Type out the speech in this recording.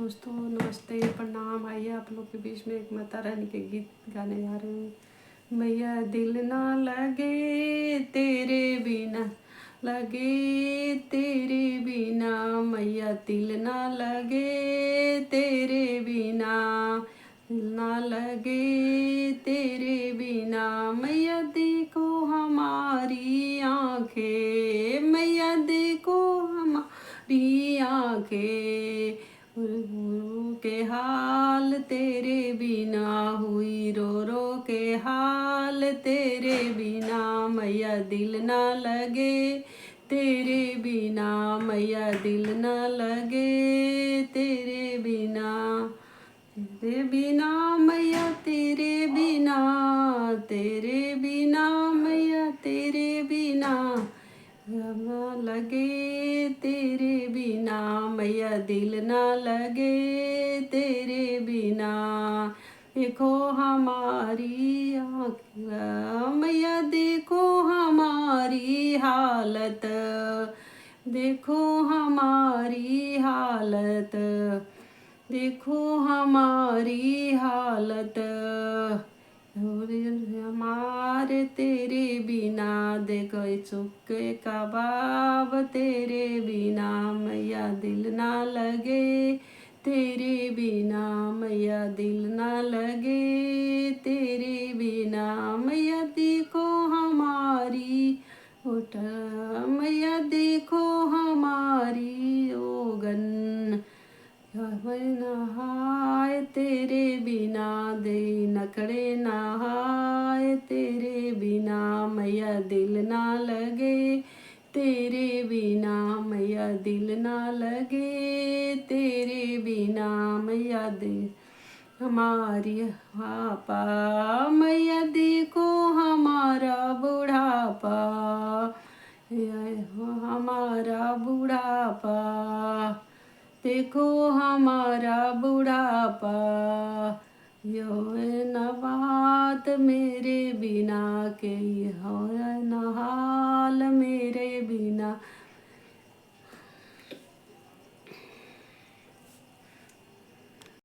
दोस्तों नमस्ते प्रणाम। आइए आप लोग के बीच में एक माता रानी के गीत गाने जा रहे हैं। मैया दिल ना लगे तेरे बिना, लगे तेरे बिना, मैया दिल ना लगे तेरे बिना, दिल ना लगे तेरे बिना। मैया देखो हमारी आंखें, मैया देखो हमारी आंखें, गुरु के हाल तेरे बिना, हुई रो रो के हाल तेरे बिना। मैया दिल ना लगे तेरे बिना, मैया दिल ना लगे तेरे बिना, तेरे बिना मैया तेरे बिना, तेरे बिना मैया तेरे बिना, ना लगे तेरे बिना, मैया दिल ना लगे तेरे बिना। देखो हमारी आँखियाँ मैया, देखो हमारी हालत, देखो हमारी हालत, देखो हमारी हालत, हमारे तेरे बिना, देखो चुके कबाब तेरे बिना, मैया दिल ना लगे तेरे बिना, मैया दिल ना लगे तेरे बिना। मैया देखो हमारी उठ, मैया देखो हमारी ओगन, नहाए तेरे बिना, दे नखड़े नहाए तेरे बिना, मैया दिल ना लगे तेरे बिना, मैया दिल ना लगे तेरे बिना। मैया दे हमारी पापा, मैया देखो हमारा बुढ़ापा, हमारा बुढ़ापा, देखो हमारा बुढ़ापा, यो न बात मेरे बिना के, हो न